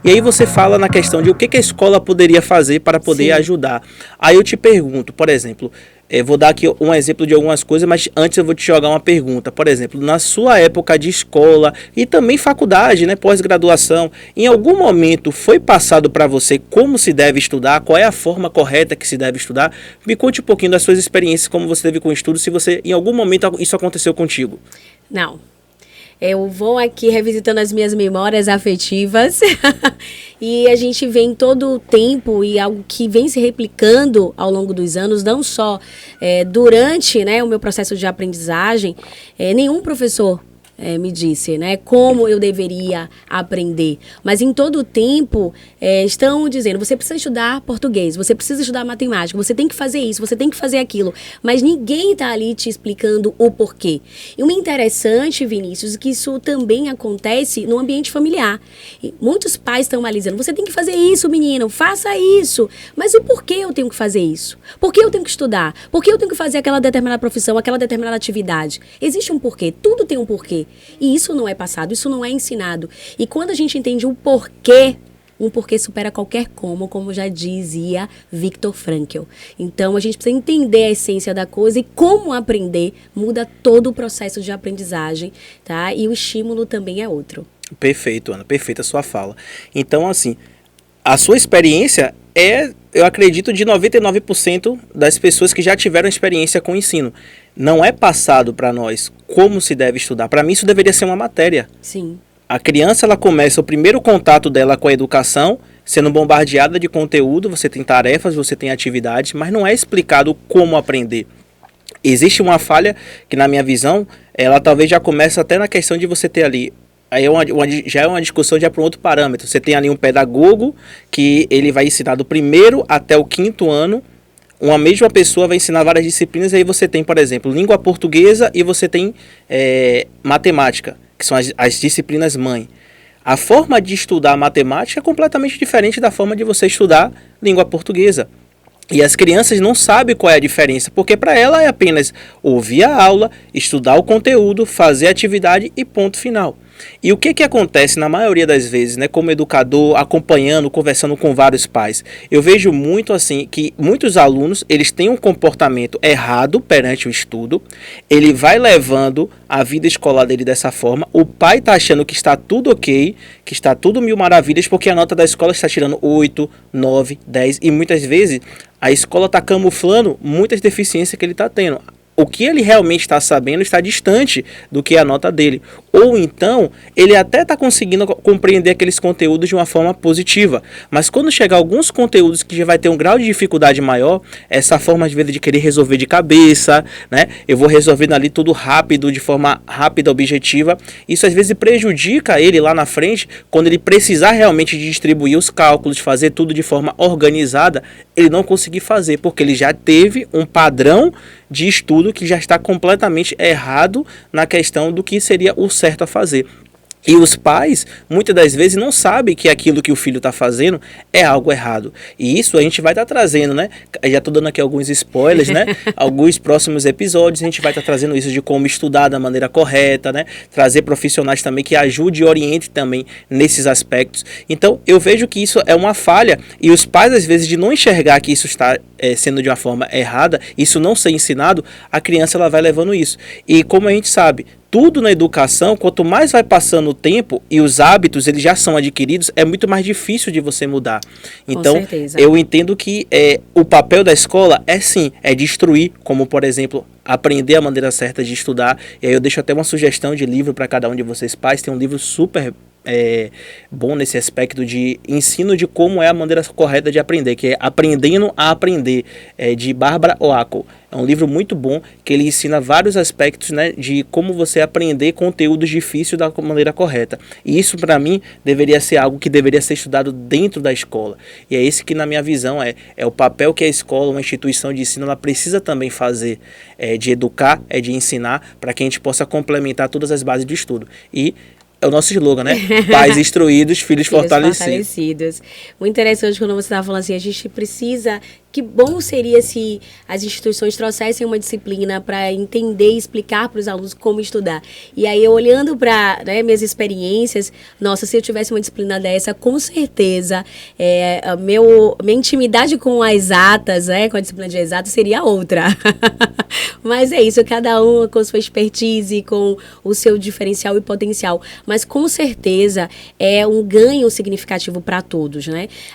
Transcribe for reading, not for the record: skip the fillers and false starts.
E aí você fala na questão de o que a escola poderia fazer para poder ajudar. Aí eu te pergunto, por exemplo, vou dar aqui um exemplo de algumas coisas, mas antes eu vou te jogar uma pergunta. Por exemplo, na sua época de escola e também faculdade, né, pós-graduação, em algum momento foi passado para você como se deve estudar, qual é a forma correta que se deve estudar? Me conte um pouquinho das suas experiências, como você teve com o estudo, se você, em algum momento isso aconteceu contigo. Não. Eu vou aqui revisitando as minhas memórias afetivas e a gente vê em todo o tempo e algo que vem se replicando ao longo dos anos, não só durante, né, o meu processo de aprendizagem, nenhum professor me disse, né, como eu deveria aprender. Mas em todo o tempo estão dizendo, você precisa estudar português, você precisa estudar matemática, você tem que fazer isso, você tem que fazer aquilo. Mas ninguém está ali te explicando o porquê. E o interessante, Vinícius, é que isso também acontece no ambiente familiar. E muitos pais estão ali dizendo, você tem que fazer isso, menino, faça isso. Mas o porquê eu tenho que fazer isso? Por que eu tenho que estudar? Por que eu tenho que fazer aquela determinada profissão, aquela determinada atividade? Existe um porquê, tudo tem um porquê. E isso não é passado, isso não é ensinado. E quando a gente entende o porquê, um porquê supera qualquer como já dizia Viktor Frankl. Então, a gente precisa entender a essência da coisa e como aprender muda todo o processo de aprendizagem, tá? E o estímulo também é outro. Perfeito, Ana, perfeita a sua fala. Então, assim, a sua experiência eu acredito, de 99% das pessoas que já tiveram experiência com o ensino. Não é passado para nós como se deve estudar. Para mim, isso deveria ser uma matéria. Sim. A criança, ela começa o primeiro contato dela com a educação, sendo bombardeada de conteúdo, você tem tarefas, você tem atividades, mas não é explicado como aprender. Existe uma falha que, na minha visão, ela talvez já começa até na questão de você ter ali... Aí já é uma discussão já para um outro parâmetro. Você tem ali um pedagogo que ele vai ensinar do primeiro até o quinto ano. Uma mesma pessoa vai ensinar várias disciplinas. E aí você tem, por exemplo, língua portuguesa e você tem matemática, que são as disciplinas mãe. A forma de estudar matemática é completamente diferente da forma de você estudar língua portuguesa. E as crianças não sabem qual é a diferença, porque para ela é apenas ouvir a aula, estudar o conteúdo, fazer a atividade e ponto final. E o que acontece na maioria das vezes, né, como educador, acompanhando, conversando com vários pais, eu vejo muito assim que muitos alunos, eles têm um comportamento errado perante o estudo, ele vai levando a vida escolar dele dessa forma, o pai está achando que está tudo ok, que está tudo mil maravilhas, porque a nota da escola está tirando 8, 9, 10, e muitas vezes a escola está camuflando muitas deficiências que ele está tendo. O que ele realmente está sabendo está distante do que é a nota dele. Ou então, ele até está conseguindo compreender aqueles conteúdos de uma forma positiva. Mas quando chegar alguns conteúdos que já vai ter um grau de dificuldade maior, essa forma, às vezes, de querer resolver de cabeça, né? Eu vou resolvendo ali tudo rápido, de forma rápida, objetiva. Isso, às vezes, prejudica ele lá na frente, quando ele precisar realmente de distribuir os cálculos, fazer tudo de forma organizada, ele não conseguir fazer, porque ele já teve um padrão de estudo que já está completamente errado na questão do que seria o certo a fazer. E os pais, muitas das vezes, não sabem que aquilo que o filho está fazendo é algo errado. E isso a gente vai estar trazendo, né? Já estou dando aqui alguns spoilers, né? Alguns próximos episódios a gente vai estar trazendo isso de como estudar da maneira correta, né? Trazer profissionais também que ajudem e orientem também nesses aspectos. Então, eu vejo que isso é uma falha e os pais, às vezes, de não enxergar que isso está sendo de uma forma errada, isso não ser ensinado, a criança ela vai levando isso. E como a gente sabe, tudo na educação, quanto mais vai passando o tempo e os hábitos eles já são adquiridos, é muito mais difícil de você mudar. Então, eu entendo que o papel da escola é de instruir, como por exemplo, aprender a maneira certa de estudar. E aí eu deixo até uma sugestão de livro para cada um de vocês pais. Tem um livro super bom nesse aspecto de ensino de como é a maneira correta de aprender, que é Aprendendo a Aprender, de Barbara Oakel. É um livro muito bom, que ele ensina vários aspectos, né, de como você aprender conteúdos difíceis da maneira correta. E isso, para mim, deveria ser algo que deveria ser estudado dentro da escola. E é esse que, na minha visão, é o papel que a escola, uma instituição de ensino, ela precisa também fazer, de educar, de ensinar, para que a gente possa complementar todas as bases de estudo. E é o nosso slogan, né? Pais instruídos, filhos fortalecidos. Muito interessante quando você estava falando assim, a gente precisa que bom seria se as instituições trouxessem uma disciplina para entender e explicar para os alunos como estudar. E aí, eu olhando para, né, minhas experiências, nossa, se eu tivesse uma disciplina dessa, com certeza, minha intimidade com as exatas, com a disciplina de exatas, seria outra. Mas é isso, cada um com sua expertise, com o seu diferencial e potencial. Mas, com certeza, é um ganho significativo para todos, né?